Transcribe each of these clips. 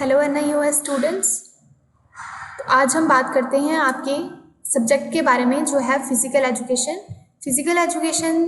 Hello NIOS students. तो आज हम बात करते हैं आपके सब्जेक्ट के बारे में जो है physical education. Physical education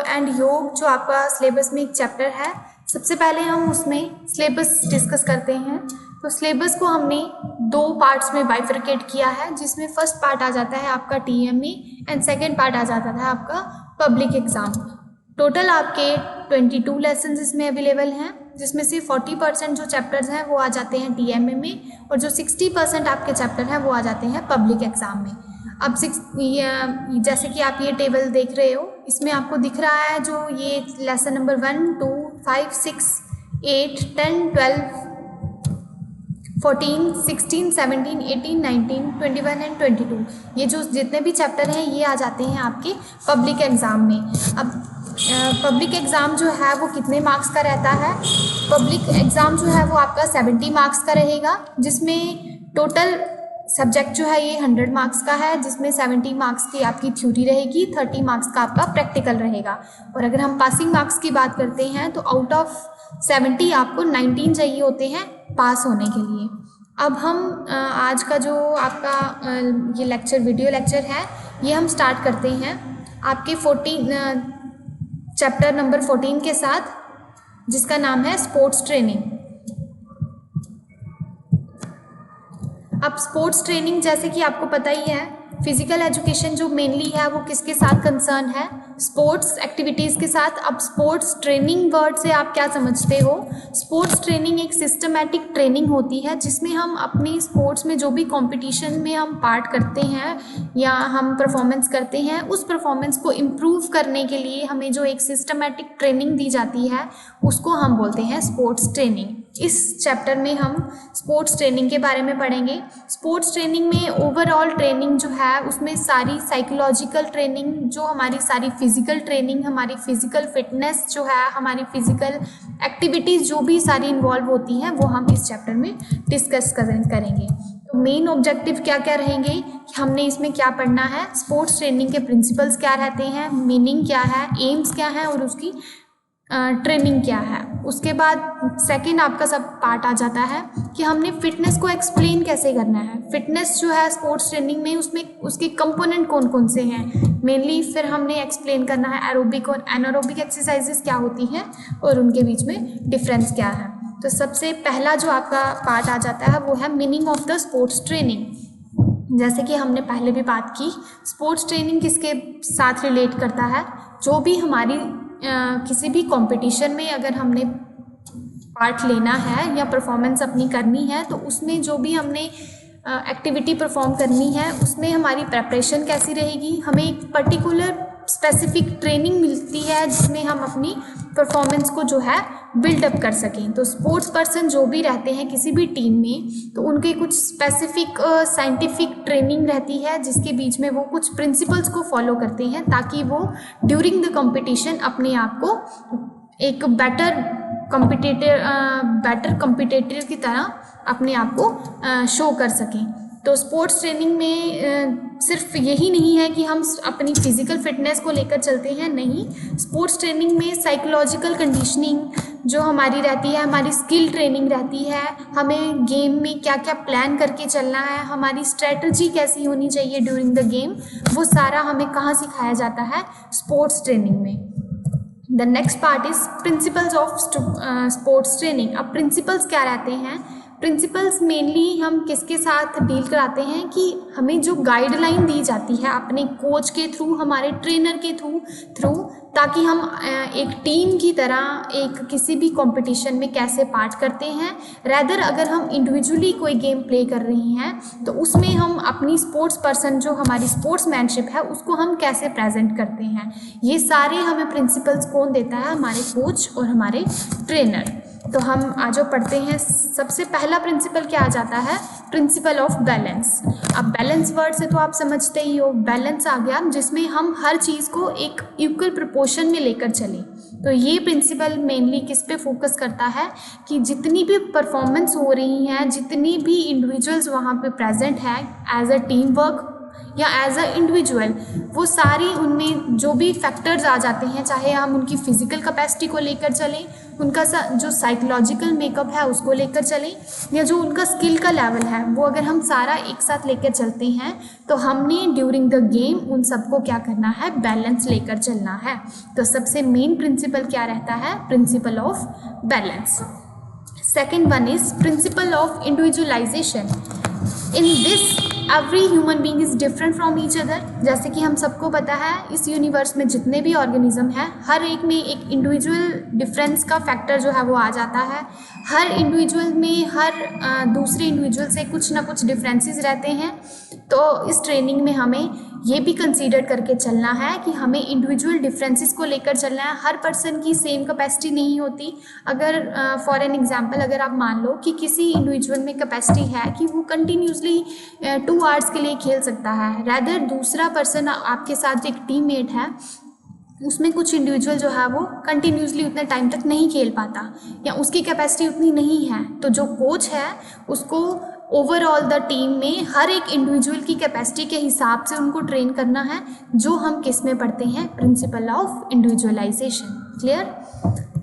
and योग जो आपका सिलेबस में एक चैप्टर है। सबसे पहले हम उसमें सिलेबस डिस्कस करते हैं। तो सिलेबस को हमने दो पार्ट्स में बाइफरकेट किया है, जिसमें फर्स्ट पार्ट आ जाता है आपका TME एंड सेकेंड पार्ट आ जाता है आपका पब्लिक एग्ज़ाम। टोटल आपके 22 लेसन इसमें अवेलेबल हैं, जिसमें से 40% जो चैप्टर्स हैं वो आ जाते हैं TME में और जो 60% आपके चैप्टर हैं वो आ जाते हैं पब्लिक एग्ज़ाम में। अब जैसे कि आप ये टेबल देख रहे हो, इसमें आपको दिख रहा है जो ये लेसन नंबर 1, 2, 5, 6, 8, 10, 12, 14, 16, 17, 18, 19, 21 एंड 22, ये जो जितने भी चैप्टर हैं ये आ जाते हैं आपके पब्लिक एग्ज़ाम में। अब पब्लिक एग्ज़ाम जो है वो कितने मार्क्स का रहता है? पब्लिक एग्ज़ाम जो है वो आपका 70 मार्क्स का रहेगा, जिसमें टोटल सब्जेक्ट जो है ये 100 मार्क्स का है, जिसमें 70 मार्क्स की आपकी थ्योरी रहेगी, 30 मार्क्स का आपका प्रैक्टिकल रहेगा। और अगर हम पासिंग मार्क्स की बात करते हैं तो आउट ऑफ 70 आपको 19 चाहिए होते हैं पास होने के लिए। अब हम आज का जो आपका ये लेक्चर वीडियो लेक्चर है ये हम स्टार्ट करते हैं आपके 14 चैप्टर नंबर 14 के साथ, जिसका नाम है स्पोर्ट्स ट्रेनिंग। अब स्पोर्ट्स ट्रेनिंग जैसे कि आपको पता ही है, फिजिकल एजुकेशन जो मेनली है वो किसके साथ कंसर्न है? स्पोर्ट्स एक्टिविटीज़ के साथ। अब स्पोर्ट्स ट्रेनिंग वर्ड से आप क्या समझते हो? स्पोर्ट्स ट्रेनिंग एक सिस्टमैटिक ट्रेनिंग होती है, जिसमें हम अपनी स्पोर्ट्स में जो भी कंपटीशन में हम पार्ट करते हैं या हम परफॉर्मेंस करते हैं, उस परफॉर्मेंस को इम्प्रूव करने के लिए हमें जो एक सिस्टमैटिक ट्रेनिंग दी जाती है उसको हम बोलते हैं स्पोर्ट्स ट्रेनिंग। इस चैप्टर में हम स्पोर्ट्स ट्रेनिंग के बारे में पढ़ेंगे। स्पोर्ट्स ट्रेनिंग में ओवरऑल ट्रेनिंग जो है उसमें सारी साइकोलॉजिकल ट्रेनिंग, जो हमारी सारी फिजिकल ट्रेनिंग, हमारी फिजिकल फिटनेस जो है, हमारी फिजिकल एक्टिविटीज़ जो भी सारी इन्वॉल्व होती हैं वो हम इस चैप्टर में डिस्कस करेंगे। तो मेन ऑब्जेक्टिव क्या क्या रहेंगे कि हमने इसमें क्या पढ़ना है, स्पोर्ट्स ट्रेनिंग के प्रिंसिपल्स क्या रहते हैं, मीनिंग क्या है, एम्स क्या है और उसकी ट्रेनिंग क्या है। उसके बाद सेकंड आपका सब पार्ट आ जाता है कि हमने फिटनेस को एक्सप्लेन कैसे करना है। फिटनेस जो है स्पोर्ट्स ट्रेनिंग में उसमें उसके कंपोनेंट कौन कौन से हैं मेनली, फिर हमने एक्सप्लेन करना है एरोबिक और एनारोबिक एक्सरसाइजेस क्या होती हैं और उनके बीच में डिफरेंस क्या है। तो सबसे पहला जो आपका पार्ट आ जाता है वो है meaning of the sports training. जैसे कि हमने पहले भी बात की, स्पोर्ट्स ट्रेनिंग किसके साथ रिलेट करता है? जो भी हमारी किसी भी कंपटीशन में अगर हमने पार्ट लेना है या परफॉर्मेंस अपनी करनी है, तो उसमें जो भी हमने एक्टिविटी परफॉर्म करनी है उसमें हमारी प्रेपरेशन कैसी रहेगी। हमें एक पर्टिकुलर स्पेसिफिक ट्रेनिंग मिलती है जिसमें हम अपनी परफॉर्मेंस को जो है बिल्डअप कर सकें। तो स्पोर्ट्स पर्सन जो भी रहते हैं किसी भी टीम में, तो उनके कुछ स्पेसिफिक साइंटिफिक ट्रेनिंग रहती है जिसके बीच में वो कुछ प्रिंसिपल्स को फॉलो करते हैं, ताकि वो ड्यूरिंग द कंपटीशन अपने आप को एक बेटर कंपिटिटर की तरह अपने आप को शो कर सकें। तो स्पोर्ट्स ट्रेनिंग में सिर्फ यही नहीं है कि हम अपनी फिजिकल फिटनेस को लेकर चलते हैं, नहीं, स्पोर्ट्स ट्रेनिंग में साइकोलॉजिकल कंडीशनिंग जो हमारी रहती है, हमारी स्किल ट्रेनिंग रहती है, हमें गेम में क्या क्या प्लान करके चलना है, हमारी स्ट्रेटजी कैसी होनी चाहिए ड्यूरिंग द गेम, वो सारा हमें कहाँ सिखाया जाता है? स्पोर्ट्स ट्रेनिंग में। The next part is principles of sports training. अब प्रिंसिपल्स क्या रहते हैं? प्रिंसिपल्स मेनली हम किसके साथ डील कराते हैं कि हमें जो गाइडलाइन दी जाती है अपने कोच के थ्रू, हमारे ट्रेनर के थ्रू, ताकि हम एक टीम की तरह एक किसी भी कंपटीशन में कैसे पार्ट करते हैं। रैदर अगर हम इंडिविजुअली कोई गेम प्ले कर रही हैं तो उसमें हम अपनी स्पोर्ट्स पर्सन जो हमारी स्पोर्ट्समैनशिप है उसको हम कैसे प्रेजेंट करते हैं, ये सारे हमें प्रिंसिपल्स कौन देता है? हमारे कोच और हमारे ट्रेनर। तो हम आज जो पढ़ते हैं, सबसे पहला प्रिंसिपल क्या आ जाता है? Principle of balance. अब बैलेंस वर्ड से तो आप समझते ही हो, बैलेंस आ गया जिसमें हम हर चीज़ को एक इक्वल प्रोपोर्शन में लेकर चलें। तो ये प्रिंसिपल मेनली किस पे फोकस करता है कि जितनी भी परफॉर्मेंस हो रही हैं, जितनी भी इंडिविजुअल्स वहाँ पे प्रेजेंट हैं एज अ टीम वर्क या एज अ इंडिविजुअल, वो सारी उनमें जो भी फैक्टर्स आ जाते हैं, चाहे हम उनकी फ़िज़िकल कैपेसिटी को लेकर चलें, उनका जो साइकोलॉजिकल मेकअप है उसको लेकर चलें, या जो उनका स्किल का लेवल है वो अगर हम सारा एक साथ लेकर चलते हैं तो हमने ड्यूरिंग द गेम उन सबको क्या करना है, बैलेंस लेकर चलना है। तो सबसे मेन प्रिंसिपल क्या रहता है, principle of balance. Second one is principle of individualisation. In this every human being is different from each other. जैसे कि हम सबको पता है इस यूनिवर्स में जितने भी ऑर्गेनिज्म हैं हर एक में एक इंडिविजुअल डिफरेंस का फैक्टर जो है वो आ जाता है। हर इंडिविजुअल में हर दूसरे इंडिविजुअल से कुछ ना कुछ डिफरेंसेस रहते हैं। तो इस ट्रेनिंग में हमें ये भी कंसीडर करके चलना है कि हमें इंडिविजुअल डिफरेंसेस को लेकर चलना है। हर पर्सन की सेम कैपेसिटी नहीं होती। अगर फॉर एन एग्जांपल अगर आप मान लो कि किसी इंडिविजुअल में कैपेसिटी है कि वो कंटिन्यूसली 2 आवर्स के लिए खेल सकता है, रैदर दूसरा पर्सन आपके साथ एक टीममेट है उसमें कुछ इंडिविजुअल जो है वो कंटिन्यूसली उतने टाइम तक नहीं खेल पाता या उसकी कैपेसिटी उतनी नहीं है। तो जो कोच है उसको ओवरऑल द टीम में हर एक इंडिविजुअल की कैपेसिटी के हिसाब से उनको ट्रेन करना है, जो हम किस में पढ़ते हैं, principle of individualisation. Clear.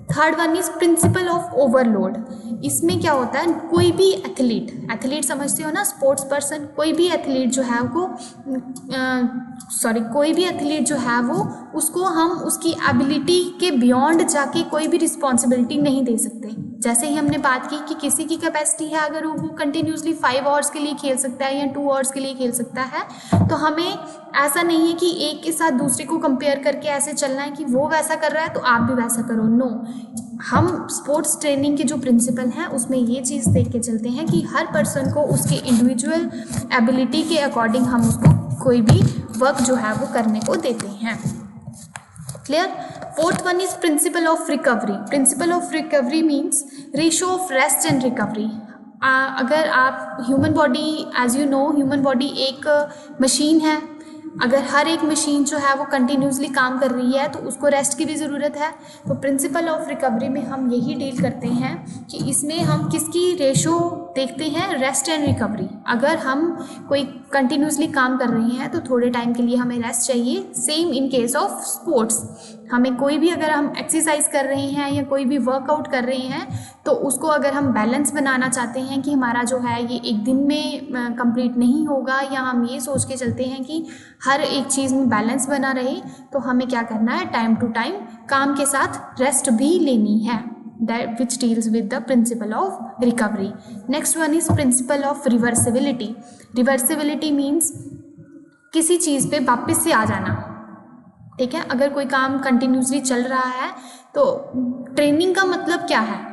Third one is principle of overload. इसमें क्या होता है, कोई भी एथलीट समझते हो ना, स्पोर्ट्स पर्सन, कोई भी एथलीट जो है वो उसको हम उसकी एबिलिटी के बियॉन्ड जाके कोई भी रिस्पॉन्सिबिलिटी नहीं दे सकते। जैसे ही हमने बात की कि किसी की कैपेसिटी है अगर वो कंटिन्यूसली 5 आवर्स के लिए खेल सकता है या 2 आवर्स के लिए खेल सकता है, तो हमें ऐसा नहीं है कि एक के साथ दूसरे को कंपेयर करके ऐसे चलना है कि वो वैसा कर रहा है तो आप भी वैसा करो। नो, हम स्पोर्ट्स ट्रेनिंग के जो प्रिंसिपल हैं उसमें ये चीज़ देख के चलते हैं कि हर पर्सन को उसके इंडिविजुअल एबिलिटी के अकॉर्डिंग हम उसको कोई भी वर्क जो है वो करने को देते हैं। Clear. Fourth one is principle of recovery. Principle of recovery means ratio of rest and recovery. अगर आप human body, as you know, human body एक मशीन है। अगर हर एक मशीन जो है वो कंटिन्यूसली काम कर रही है तो उसको रेस्ट की भी ज़रूरत है। तो प्रिंसिपल ऑफ रिकवरी में हम यही डील करते हैं कि इसमें हम किसकी रेशो देखते हैं, रेस्ट एंड रिकवरी। अगर हम कोई कंटिन्यूसली काम कर रहे हैं तो थोड़े टाइम के लिए हमें रेस्ट चाहिए। Same in case of sports, हमें कोई भी अगर हम एक्सरसाइज कर रहे हैं या कोई भी वर्कआउट कर रहे हैं तो उसको अगर हम बैलेंस बनाना चाहते हैं कि हमारा जो है ये एक दिन में कंप्लीट नहीं होगा, या हम ये सोच के चलते हैं कि हर एक चीज़ में बैलेंस बना रहे, तो हमें क्या करना है, टाइम टू टाइम काम के साथ रेस्ट भी लेनी है। that which deals with the principle of recovery. Next one is principle of reversibility. Reversibility means किसी चीज़ पे वापस से आ जाना। ठीक है, अगर कोई काम कंटिन्यूसली चल रहा है तो ट्रेनिंग का मतलब क्या है,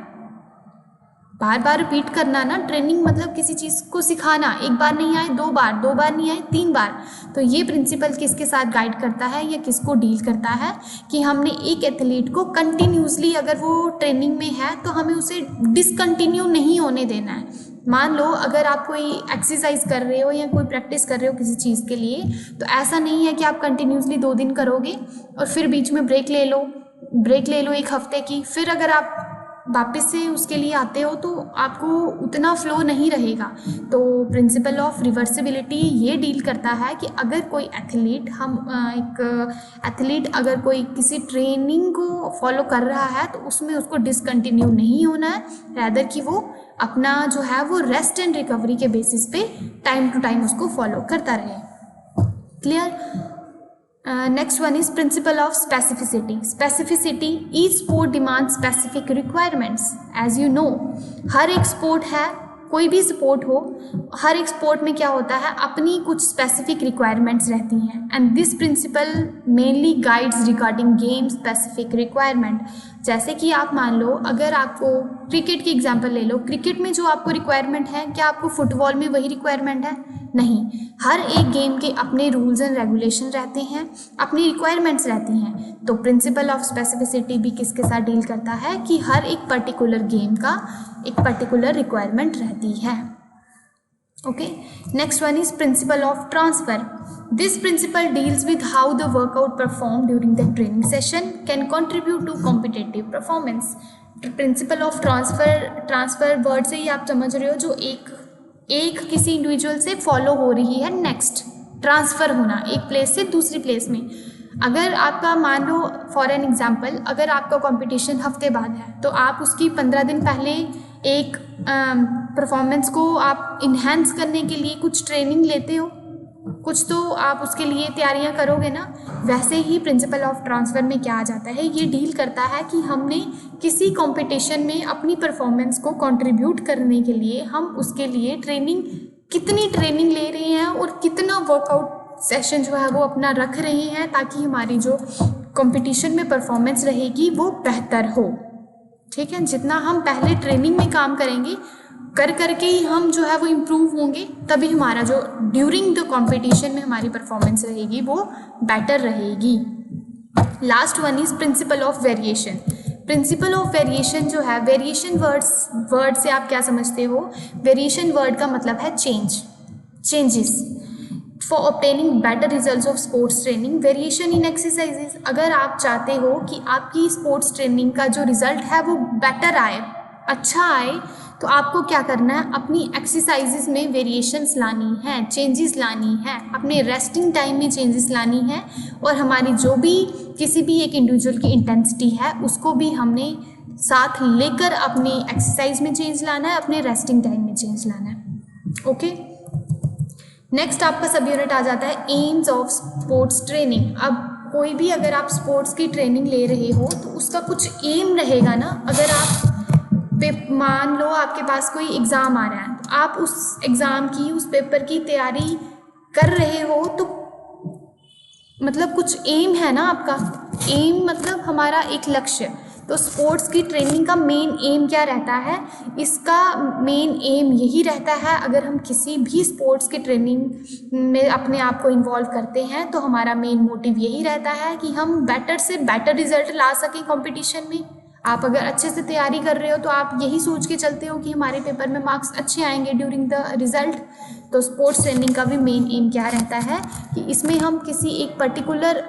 बार बार रिपीट करना ना। ट्रेनिंग मतलब किसी चीज़ को सिखाना, एक बार नहीं आए 2 बार, 2 बार नहीं आए 3 बार। तो ये प्रिंसिपल किसके साथ गाइड करता है या किसको डील करता है कि हमने एक एथलीट को कंटिन्यूसली, अगर वो ट्रेनिंग में है तो हमें उसे डिसकंटिन्यू नहीं होने देना है। मान लो अगर आप कोई एक्सरसाइज कर रहे हो या कोई प्रैक्टिस कर रहे हो किसी चीज़ के लिए, तो ऐसा नहीं है कि आप कंटिन्यूसली 2 दिन करोगे और फिर बीच में ब्रेक ले लो 1 हफ्ते की, फिर अगर आप वापस से उसके लिए आते हो तो आपको उतना फ्लो नहीं रहेगा। तो प्रिंसिपल ऑफ रिवर्सिबिलिटी ये डील करता है कि अगर कोई एथलीट, एक एथलीट अगर कोई किसी ट्रेनिंग को फॉलो कर रहा है तो उसमें उसको डिसकंटिन्यू नहीं होना है, रैदर कि वो अपना जो है वो रेस्ट एंड रिकवरी के बेसिस पे टाइम टू टाइम उसको फॉलो करता रहे। Clear. Next one is principle of specificity. Specificity, each sport demand specific requirements. As you know, हर एक स्पोर्ट है, कोई भी स्पोर्ट हो, हर एक स्पोर्ट में क्या होता है, अपनी कुछ स्पेसिफिक रिक्वायरमेंट्स रहती हैं। And this principle mainly guides regarding game specific requirement. जैसे कि आप मान लो, अगर आपको क्रिकेट की एग्जांपल ले लो, क्रिकेट में जो आपको रिक्वायरमेंट है, क्या आपको फुटबॉल में वही रिक्वायरमेंट है? नहीं। हर एक गेम के अपने रूल्स एंड रेगुलेशन रहते हैं, अपनी रिक्वायरमेंट्स रहती हैं। तो प्रिंसिपल ऑफ स्पेसिफिसिटी भी किसके साथ डील करता है कि हर एक पर्टिकुलर गेम का एक पर्टिकुलर रिक्वायरमेंट रहती है। Okay. Next one is principle of transfer. This principle deals with how the workout perform during the training session can contribute to competitive performance. Principle of transfer word से ही आप समझ रहे हो, जो एक किसी इंडिविजुअल से फॉलो हो रही है, नेक्स्ट ट्रांसफ़र होना एक प्लेस से दूसरी प्लेस में। अगर आपका मान लो फॉर एन एग्जांपल, अगर आपका कंपटीशन हफ्ते बाद है तो आप उसकी 15 दिन पहले एक परफॉर्मेंस को आप इन्हेंस करने के लिए कुछ ट्रेनिंग लेते हो, कुछ तो आप उसके लिए तैयारियां करोगे ना। वैसे ही प्रिंसिपल ऑफ ट्रांसफ़र में क्या आ जाता है, ये डील करता है कि हमने किसी कंपटीशन में अपनी परफॉर्मेंस को कंट्रीब्यूट करने के लिए हम उसके लिए कितनी ट्रेनिंग ले रहे हैं और कितना वर्कआउट सेशन जो है वो अपना रख रहे हैं, ताकि हमारी जो कंपटीशन में परफॉर्मेंस रहेगी वो बेहतर हो। ठीक है, जितना हम पहले ट्रेनिंग में काम करेंगे कर करके ही हम जो है वो इम्प्रूव होंगे, तभी हमारा जो ड्यूरिंग द कंपटीशन में हमारी परफॉर्मेंस रहेगी वो बेटर रहेगी। Last one is principle of variation. Principle of variation जो है, वेरिएशन वर्ड से आप क्या समझते हो? वेरिएशन वर्ड का मतलब है changes. For obtaining better results of sports training, variation in exercises. अगर आप चाहते हो कि आपकी स्पोर्ट्स ट्रेनिंग का जो रिजल्ट है वो बेटर आए, अच्छा आए, तो आपको क्या करना है? अपनी एक्सरसाइजेज में वेरिएशंस लानी है, चेंजेस लानी है, अपने रेस्टिंग टाइम में चेंजेस लानी है, और हमारी जो भी किसी भी एक इंडिविजुअल की इंटेंसिटी है उसको भी हमने साथ लेकर अपनी एक्सरसाइज में चेंज लाना है, अपने रेस्टिंग टाइम में चेंज लाना है। ओके, नेक्स्ट आपका सब यूनिट आ जाता है एम्स ऑफ स्पोर्ट्स ट्रेनिंग। अब कोई भी अगर आप स्पोर्ट्स की ट्रेनिंग ले रहे हो तो उसका कुछ एम रहेगा ना। अगर आप मान लो आपके पास कोई एग्ज़ाम आ रहा है, तो आप उस एग्ज़ाम की, उस पेपर की तैयारी कर रहे हो, तो मतलब कुछ एम है ना आपका। एम मतलब हमारा एक लक्ष्य। तो स्पोर्ट्स की ट्रेनिंग का मेन एम क्या रहता है? इसका मेन एम यही रहता है, अगर हम किसी भी स्पोर्ट्स की ट्रेनिंग में अपने आप को इन्वॉल्व करते हैं तो हमारा मेन मोटिव यही रहता है कि हम बेटर से बेटर रिजल्ट ला सकें कंपटीशन में। आप अगर अच्छे से तैयारी कर रहे हो तो आप यही सोच के चलते हो कि हमारे पेपर में मार्क्स अच्छे आएंगे ड्यूरिंग द रिजल्ट। तो स्पोर्ट्स ट्रेनिंग का भी मेन एम क्या रहता है कि इसमें हम किसी एक पर्टिकुलर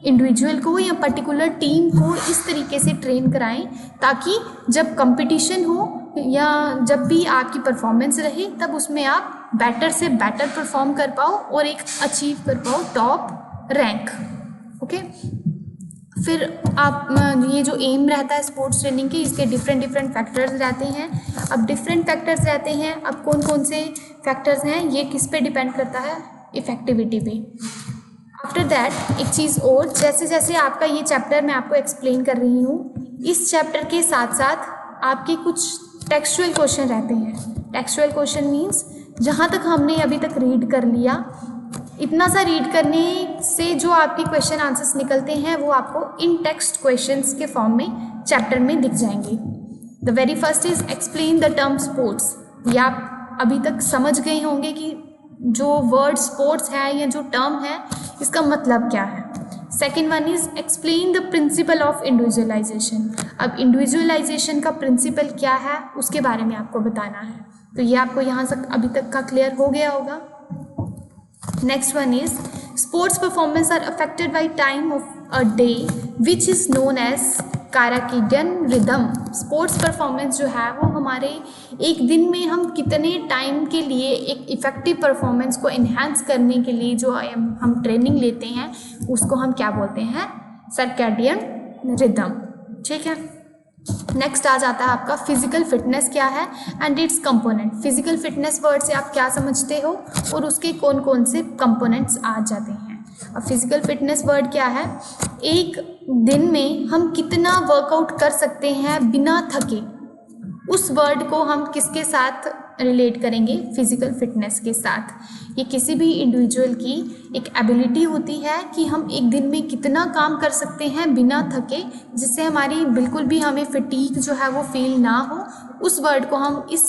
इंडिविजुअल को या पर्टिकुलर टीम को इस तरीके से ट्रेन कराएं ताकि जब कंपटीशन हो या जब भी आपकी परफॉर्मेंस रहे तब उसमें आप बेटर से बेटर परफॉर्म कर पाओ और एक अचीव कर पाओ टॉप रैंक। ओके, फिर आप ये जो एम रहता है स्पोर्ट्स ट्रेनिंग के, इसके डिफरेंट फैक्टर्स रहते हैं। अब डिफरेंट फैक्टर्स रहते हैं, अब कौन कौन से फैक्टर्स हैं ये किस पे डिपेंड करता है? इफेक्टिविटी पे। आफ्टर दैट एक चीज़ और, जैसे जैसे आपका ये चैप्टर मैं आपको एक्सप्लेन कर रही हूँ, इस चैप्टर के साथ साथ आपके कुछ टेक्सचुअल क्वेश्चन रहते हैं। टेक्सचुअल क्वेश्चन मीन्स जहाँ तक हमने अभी तक रीड कर लिया, इतना सा रीड करने से जो आपके क्वेश्चन आंसर्स निकलते हैं वो आपको इन टेक्स्ट क्वेश्चंस के फॉर्म में चैप्टर में दिख जाएंगे। The very first is explain the term sports. ये आप अभी तक समझ गए होंगे कि जो वर्ड स्पोर्ट्स है या जो टर्म है इसका मतलब क्या है। Second one is explain the principle of individualisation. अब इंडिविजुअलाइजेशन का प्रिंसिपल क्या है उसके बारे में आपको बताना है। तो ये आपको यहाँ तक अभी तक का क्लियर हो गया होगा। Next one is sports performance are affected by time of a day which is known as circadian rhythm। Sports performance जो है वो हमारे एक दिन में हम कितने टाइम के लिए एक इफ़ेक्टिव परफॉर्मेंस को इन्हांस करने के लिए जो हम ट्रेनिंग लेते हैं उसको हम क्या बोलते हैं? Circadian rhythm. ठीक है, नेक्स्ट आ जाता है आपका फिजिकल फिटनेस क्या है and it's component. Physical fitness word से आप क्या समझते हो और उसके कौन कौन से कंपोनेंट्स आ जाते हैं। अब फिजिकल फिटनेस वर्ड क्या है? एक दिन में हम कितना वर्कआउट कर सकते हैं बिना थके, उस वर्ड को हम किसके साथ रिलेट करेंगे? फिजिकल फिटनेस के साथ। ये किसी भी इंडिविजुअल की एक एबिलिटी होती है कि हम एक दिन में कितना काम कर सकते हैं बिना थके, जिससे हमारी बिल्कुल भी हमें फटीग जो है वो फील ना हो। उस वर्ड को हम, इस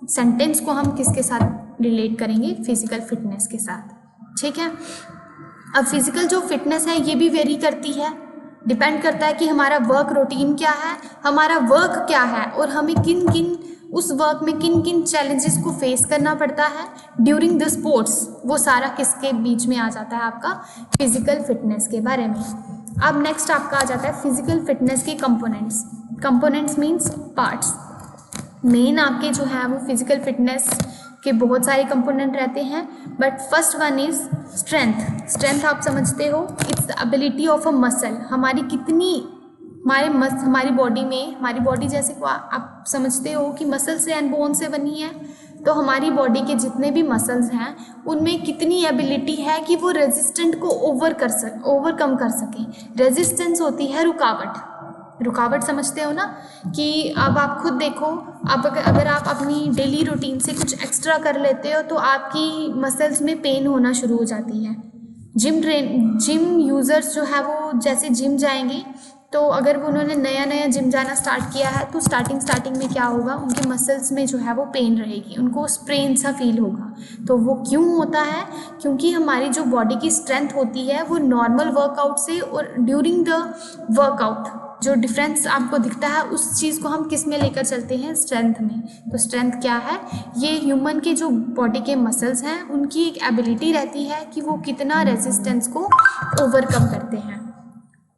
सेंटेंस को हम किसके साथ रिलेट करेंगे? फिजिकल फिटनेस के साथ। ठीक है, अब फिजिकल जो फिटनेस है ये भी वेरी करती है, डिपेंड करता है कि हमारा वर्क रूटीन क्या है, हमारा वर्क क्या है और हमें उस वर्क में किन किन चैलेंजेस को फेस करना पड़ता है ड्यूरिंग द स्पोर्ट्स। वो सारा किसके बीच में आ जाता है? आपका फिजिकल फिटनेस के बारे में। अब नेक्स्ट आपका आ जाता है फिजिकल फिटनेस के components. Components means parts. Main आपके जो है वो फिजिकल फिटनेस के बहुत सारे कंपोनेंट रहते हैं, but first one is strength. Strength आप समझते हो, it's the ability of a muscle. हमारी बॉडी में, हमारी बॉडी जैसे को आप समझते हो कि मसल से एंड बोन से बनी है, तो हमारी बॉडी के जितने भी मसल्स हैं उनमें कितनी एबिलिटी है कि वो रेजिस्टेंट को ओवरकम कर सकें। रेजिस्टेंस होती है रुकावट समझते हो ना, कि अब आप खुद देखो, अब अगर आप अपनी डेली रूटीन से कुछ एक्स्ट्रा कर लेते हो तो आपकी मसल्स में पेन होना शुरू हो जाती है। जिम यूज़र्स जो है वो जैसे जिम जाएंगे, तो अगर वो उन्होंने नया जिम जाना स्टार्ट किया है तो स्टार्टिंग में क्या होगा, उनके मसल्स में जो है वो पेन रहेगी, उनको स्ट्रेन सा फील होगा। तो वो क्यों होता है? क्योंकि हमारी जो बॉडी की स्ट्रेंथ होती है वो नॉर्मल वर्कआउट से और ड्यूरिंग द वर्कआउट जो डिफरेंस आपको दिखता है उस चीज़ को हम किस में लेकर चलते हैं? स्ट्रेंथ में। तो स्ट्रेंथ क्या है? ये ह्यूमन के जो बॉडी के मसल्स हैं उनकी एक एबिलिटी रहती है कि वो कितना रेजिस्टेंस को ओवरकम करते हैं।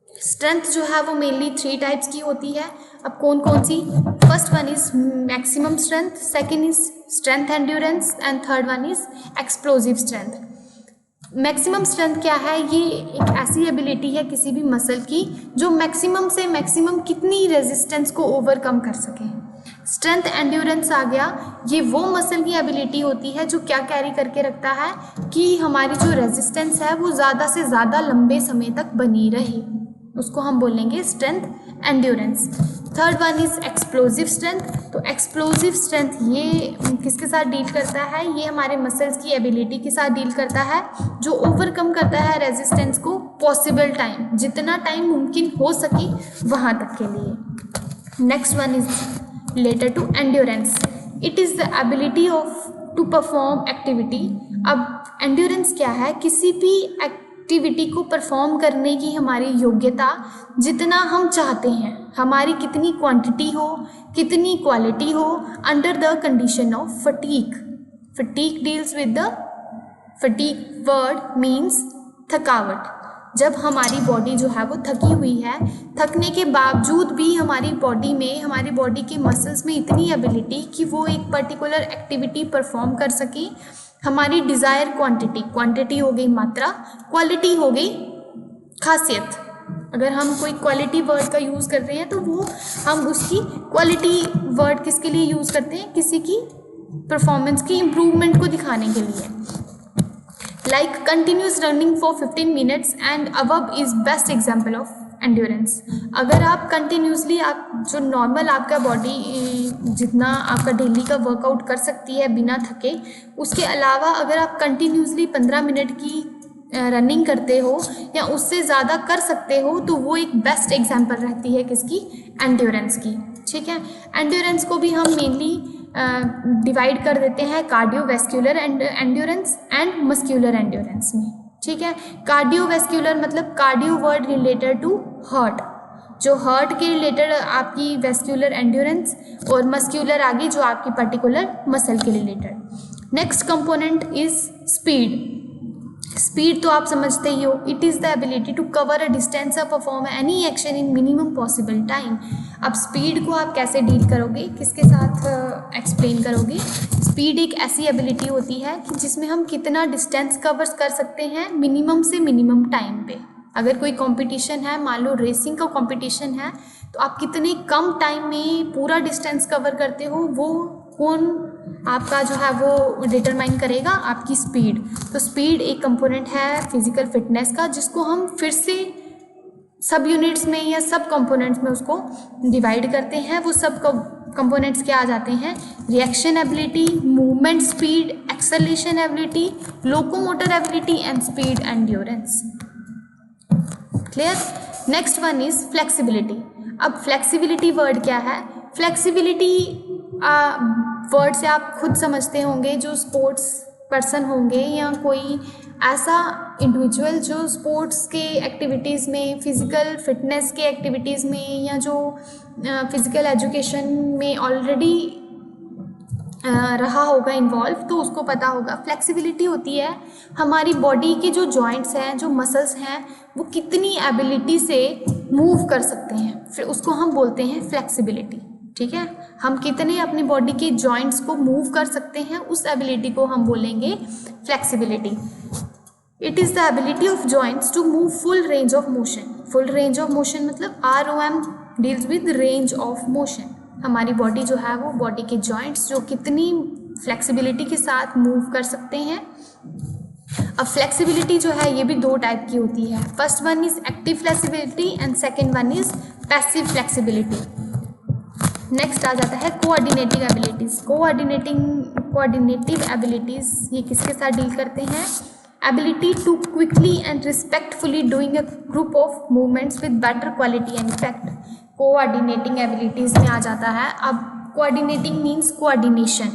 स्ट्रेंथ जो है वो मेनली 3 टाइप्स की होती है। अब कौन कौन सी? First one is maximum strength, second is strength endurance and third one is explosive strength. Maximum strength क्या है? ये एक ऐसी एबिलिटी है किसी भी मसल की जो मैक्सिमम से मैक्सिमम कितनी रेजिस्टेंस को ओवरकम कर सके। स्ट्रेंथ एंड्योरेंस आ गया, ये वो मसल की एबिलिटी होती है जो क्या कैरी करके रखता है कि हमारी जो रेजिस्टेंस है वो ज़्यादा से ज़्यादा लंबे समय तक बनी रहे, उसको हम बोलेंगे strength endurance. Third one is explosive strength. तो एक्सप्लोजिव स्ट्रेंथ ये किसके साथ डील करता है? ये हमारे मसल्स की एबिलिटी के साथ डील करता है जो ओवरकम करता है रेजिस्टेंस को पॉसिबल टाइम, जितना टाइम मुमकिन हो सके वहाँ तक के लिए। Next one is related to endurance. It is the ability of to perform activity. अब एंड्योरेंस क्या है? किसी भी एक्टिविटी को परफॉर्म करने की हमारी योग्यता, जितना हम चाहते हैं, हमारी कितनी क्वांटिटी हो, कितनी क्वालिटी हो, under the condition of fatigue. Fatigue deals with the fatigue word means थकावट। जब हमारी बॉडी जो है वो थकी हुई है, थकने के बावजूद भी हमारी बॉडी में, हमारी बॉडी के मसल्स में इतनी एबिलिटी कि वो एक पर्टिकुलर एक्टिविटी परफॉर्म कर सके। हमारी डिज़ायर क्वांटिटी हो गई मात्रा, क्वालिटी हो गई खासियत। अगर हम कोई क्वालिटी वर्ड का यूज़ कर रहे हैं तो वो हम उसकी क्वालिटी वर्ड किसके लिए यूज़ करते हैं? किसी की परफॉर्मेंस की इम्प्रूवमेंट को दिखाने के लिए। Like continuous running for 15 minutes and above is best example of endurance. अगर आप कंटिन्यूसली, आप जो नॉर्मल आपका बॉडी जितना आपका डेली का वर्कआउट कर सकती है बिना थके, उसके अलावा अगर आप कंटिन्यूसली 15 मिनट की रनिंग करते हो या उससे ज़्यादा कर सकते हो तो वो एक बेस्ट एग्जाम्पल रहती है किसकी? एंड्योरेंस की। ठीक है, एंड्योरेंस को भी हम मेनली डिवाइड कर देते हैं cardiovascular endurance and muscular endurance में। ठीक है, कार्डियोवैस्कुलर मतलब cardio word related to heart, जो हार्ट के रिलेटेड आपकी वैस्कुलर एंड्योरेंस, और मस्क्यूलर आगे जो आपकी पर्टिकुलर मसल के related. Next component is speed. Speed तो आप समझते ही हो, it is the ability to cover a distance और perform any action in minimum possible time. अब स्पीड को आप कैसे डील करोगे, किसके साथ एक्सप्लेन करोगे? स्पीड एक ऐसी एबिलिटी होती है कि जिसमें हम कितना डिस्टेंस कवर कर सकते हैं मिनिमम से मिनिमम टाइम पे। अगर कोई कंपटीशन है, मान लो रेसिंग का कंपटीशन है, तो आप कितने कम टाइम में पूरा डिस्टेंस कवर करते हो, वो कौन आपका जो है वो डिटरमाइन करेगा? आपकी स्पीड। तो स्पीड एक कंपोनेंट है फिजिकल फिटनेस का, जिसको हम फिर से सब यूनिट्स में या सब कंपोनेंट्स में उसको डिवाइड करते हैं। वो सब कंपोनेंट्स क्या आ जाते हैं? Reaction ability, movement speed, acceleration ability, locomotor ability and speed endurance. Clear? Next one is flexibility. अब फ्लेक्सिबिलिटी वर्ड क्या है? फ्लेक्सिबिलिटी वर्ड से आप खुद समझते होंगे, जो स्पोर्ट्स पर्सन होंगे या कोई ऐसा इंडिविजुअल जो स्पोर्ट्स के एक्टिविटीज़ में, फिज़िकल फिटनेस के एक्टिविटीज़ में या जो फिज़िकल एजुकेशन में ऑलरेडी रहा होगा इन्वॉल्व, तो उसको पता होगा फ्लेक्सिबिलिटी होती है हमारी बॉडी के जो जॉइंट्स हैं, जो मसल्स हैं, वो कितनी एबिलिटी से मूव कर सकते हैं, फिर उसको हम बोलते हैं फ्लेक्सिबिलिटी। ठीक है, हम कितने अपनी बॉडी के जॉइंट्स को मूव कर सकते हैं, उस एबिलिटी को हम बोलेंगे flexibility. It is the ability of joints to move full range of motion. Full range of motion मतलब ROM deals with range of motion. हमारी बॉडी जो है वो बॉडी के जॉइंट्स जो कितनी फ्लेक्सिबिलिटी के साथ मूव कर सकते हैं। अब फ्लेक्सिबिलिटी जो है ये भी दो टाइप की होती है। First one is active flexibility and second one is passive flexibility. Next आ जाता है कोऑर्डिनेटिंग एबिलिटीज। कोऑर्डिनेटिव एबिलिटीज ये किसके साथ डील करते हैं? Ability to quickly and respectfully doing a group of movements with better quality and effect. Coordinating abilities में आ जाता है। अब coordinating means coordination.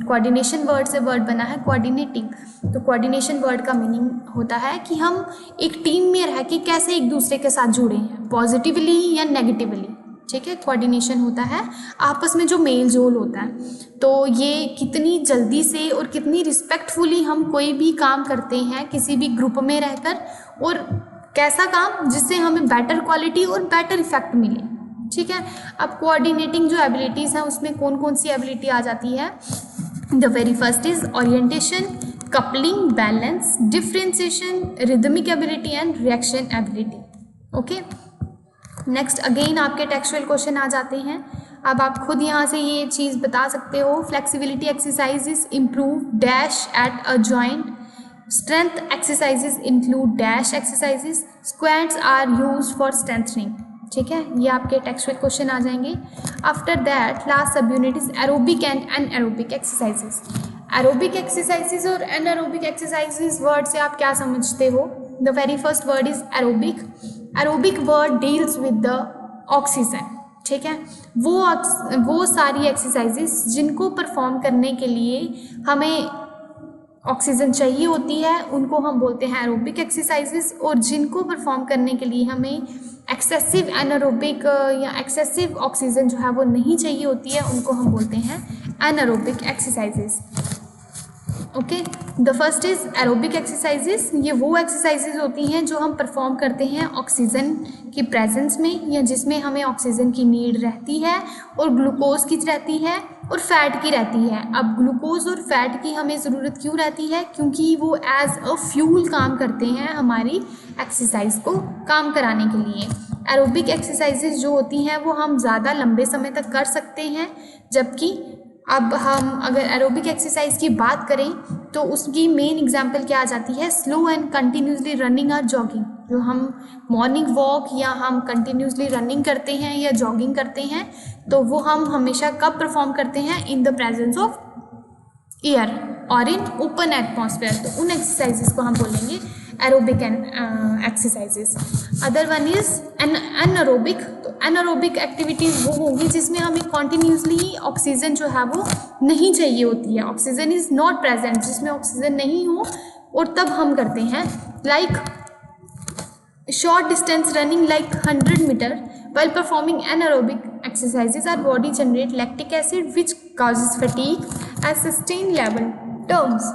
Coordination word से वर्ड बना है कोऑर्डिनेटिंग। तो कोऑर्डिनेशन वर्ड का मीनिंग होता है कि हम एक टीम में रह के कैसे एक दूसरे के साथ जुड़े हैं, पॉजिटिवली या नेगेटिवली। ठीक है, कोऑर्डिनेशन होता है आपस में जो मेल जोल होता है। तो ये कितनी जल्दी से और कितनी रिस्पेक्टफुली हम कोई भी काम करते हैं किसी भी ग्रुप में रहकर, और कैसा काम जिससे हमें बेटर क्वालिटी और बेटर इफेक्ट मिले। ठीक है, अब कोऑर्डिनेटिंग जो एबिलिटीज़ हैं उसमें कौन कौन सी एबिलिटी आ जाती है? The very first is orientation, coupling, balance, differentiation, rhythmic ability and reaction ability. Okay, next again आपके टेक्सचुअल क्वेश्चन आ जाते हैं। अब आप खुद यहाँ से ये चीज़ बता सकते हो। Flexibility exercises improve dash at a joint, strength exercises include dash exercises, squats are used for strengthening. ठीक है, ये आपके टेक्सचुअल क्वेश्चन आ जाएंगे। After that last sub unit is aerobic and anaerobic exercises. Aerobic exercises और anaerobic exercises word से आप क्या समझते हो? The very first word is aerobic. Aerobic word deals with the oxygen. ठीक है, वो सारी एक्सरसाइजेज जिनको परफॉर्म करने के लिए हमें ऑक्सीजन चाहिए होती है उनको हम बोलते हैं एरोबिक एक्सरसाइजेज, और जिनको परफॉर्म करने के लिए हमें एक्सेसिव एनारोबिक या एक्सेसिव ऑक्सीजन जो है वो नहीं चाहिए होती है उनको हम बोलते हैं anaerobic exercises. Okay, the first is aerobic exercises. ये वो एक्सरसाइजेज होती हैं जो हम परफॉर्म करते हैं ऑक्सीजन की प्रेजेंस में, या जिसमें हमें ऑक्सीजन की नीड रहती है और ग्लूकोज की रहती है और फैट की रहती है। अब ग्लूकोज और फैट की हमें ज़रूरत क्यों रहती है? क्योंकि वो एज अ फ्यूल काम करते हैं हमारी एक्सरसाइज को काम कराने के लिए। एरोबिक एक्सरसाइजेज जो होती हैं वो हम ज़्यादा लंबे समय तक कर सकते हैं, जबकि अब हम अगर एरोबिक एक्सरसाइज की बात करें तो उसकी मेन एग्जांपल क्या आ जाती है? स्लो एंड कंटिन्यूसली रनिंग और जॉगिंग। जो हम मॉर्निंग वॉक या हम कंटिन्यूसली रनिंग करते हैं या जॉगिंग करते हैं तो वो हम हमेशा कब परफॉर्म करते हैं? In the presence of air और इन ओपन एटमॉस्फेयर। तो उन एक्सरसाइजेस को हम बोलेंगे aerobic exercises. Other one is anaerobic. तो एनारोबिक एक्टिविटीज़ वो होंगी जिसमें हमें कॉन्टीन्यूसली ऑक्सीजन जो है वो नहीं चाहिए होती है, ऑक्सीजन इज़ नॉट प्रेजेंट, जिसमें ऑक्सीजन नहीं हो और तब हम करते हैं। Like short distance running like 100 meter while performing anaerobic exercises our body generate lactic acid which causes fatigue at sustained level terms।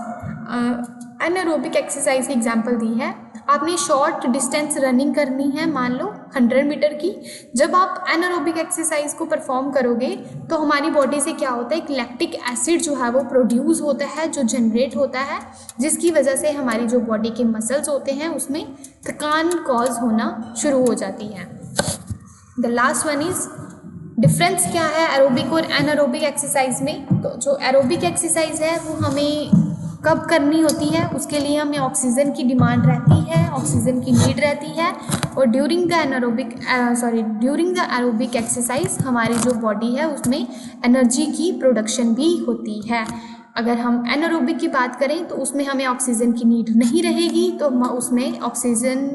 anaerobic exercise की एग्जाम्पल दी है। आपने शॉर्ट डिस्टेंस रनिंग करनी है, मान लो 100 मीटर की। जब आप एनारोबिक एक्सरसाइज को परफॉर्म करोगे तो हमारी बॉडी से क्या होता है? एक लैक्टिक एसिड जो है वो प्रोड्यूस होता है, जो जनरेट होता है, जिसकी वजह से हमारी जो बॉडी के मसल्स होते हैं उसमें थकान कॉज होना शुरू हो जाती है। The last one is difference क्या है एरोबिक और एनारोबिक एक्सरसाइज में? तो जो एरोबिक एक्सरसाइज है वो हमें कब करनी होती है? उसके लिए हमें ऑक्सीजन की डिमांड रहती है, ऑक्सीजन की नीड रहती है, और ड्यूरिंग द एरोबिक एक्सरसाइज हमारी जो बॉडी है उसमें एनर्जी की प्रोडक्शन भी होती है। अगर हम एनारोबिक की बात करें तो उसमें हमें ऑक्सीजन की नीड नहीं रहेगी, तो उसमें ऑक्सीजन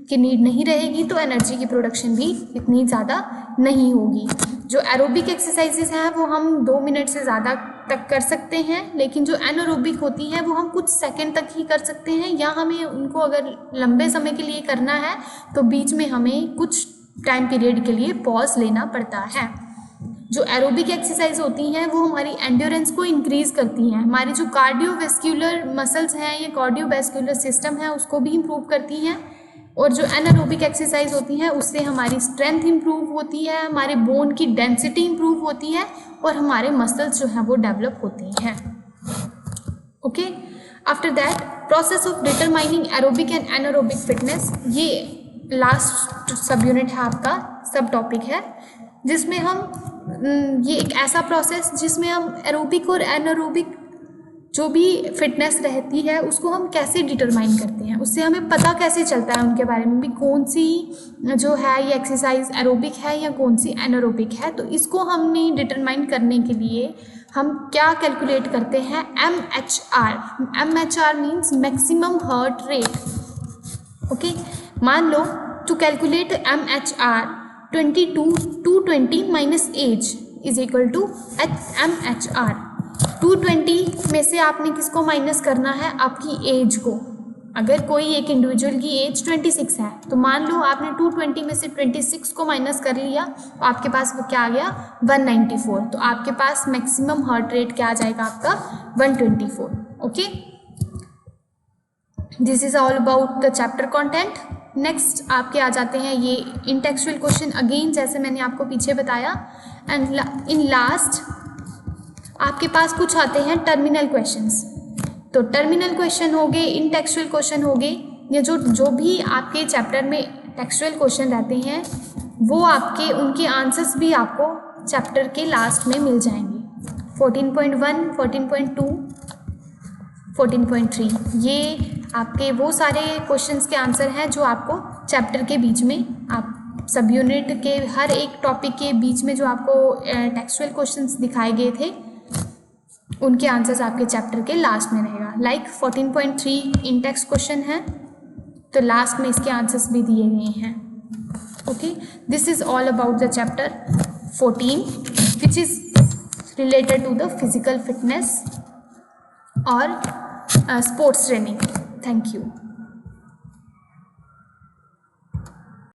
की नीड नहीं रहेगी तो एनर्जी की प्रोडक्शन भी इतनी ज़्यादा नहीं होगी। जो एरोबिक एक्सरसाइजेज हैं वो हम 2 मिनट से ज़्यादा तक कर सकते हैं, लेकिन जो एनारोबिक होती हैं वो हम कुछ सेकंड तक ही कर सकते हैं, या हमें उनको अगर लंबे समय के लिए करना है तो बीच में हमें कुछ टाइम पीरियड के लिए पॉज लेना पड़ता है। जो एरोबिक एक्सरसाइज होती हैं वो हमारी एंड्योरेंस को इंक्रीज़ करती हैं, हमारी जो कार्डियोवैस्कुलर मसल्स हैं या कार्डियोवैस्कुलर सिस्टम है उसको भी इम्प्रूव करती हैं, और जो एनारोबिक एक्सरसाइज होती हैं उससे हमारी स्ट्रेंथ इंप्रूव होती है, हमारे बोन की डेंसिटी इंप्रूव होती है और हमारे मसल्स जो हैं वो डेवलप होती हैं। Okay, after that process of determining aerobic and anaerobic fitness, ये लास्ट सब यूनिट है आपका, सब टॉपिक है, जिसमें हम ये एक ऐसा प्रोसेस जिसमें हम एरोबिक और एनारोबिक जो भी फिटनेस रहती है उसको हम कैसे डिटरमाइन करते हैं, उससे हमें पता कैसे चलता है उनके बारे में भी, कौन सी जो है ये एक्सरसाइज एरोबिक है या कौन सी एनारोबिक है। तो इसको हमने डिटरमाइन करने के लिए हम क्या कैलकुलेट करते हैं, MHR। MHR means maximum heart rate. Okay, मान लो to calculate MHR 22 minus age is equal to MHR। 220 में से आपने किसको माइनस करना है, आपकी एज को। अगर कोई एक इंडिविजुअल की एज 26 है तो मान लो आपने 220 में से 26 को माइनस कर लिया तो आपके पास वो क्या आ गया 194। तो आपके पास मैक्सिमम हार्ट रेट क्या आ जाएगा आपका 124। Okay, this is all about the chapter content. Next आपके आ जाते हैं ये इंटेक्चुअल क्वेश्चन, अगेन जैसे मैंने आपको पीछे बताया। एंड इन लास्ट आपके पास कुछ आते हैं टर्मिनल क्वेश्चंस। तो टर्मिनल क्वेश्चन हो गए, इंटेक्चुअल क्वेश्चन हो गए, ये जो भी आपके चैप्टर में टेक्सचुअल क्वेश्चन रहते हैं वो आपके उनके आंसर्स भी आपको चैप्टर के लास्ट में मिल जाएंगे। 14.1, 14.2, 14.3 ये आपके वो सारे क्वेश्चंस के आंसर हैं जो आपको चैप्टर के बीच में, आप सब यूनिट के हर एक टॉपिक के बीच में जो आपको टेक्सचुअल क्वेश्चंस दिखाए गए थे उनके आंसर्स आपके चैप्टर के लास्ट में रहेगा। लाइक 14.3 इंटेक्स क्वेश्चन है तो लास्ट में इसके आंसर्स भी दिए गए हैं। Okay, this is all about the chapter 14 which is related to the physical fitness और स्पोर्ट्स ट्रेनिंग। Thank you.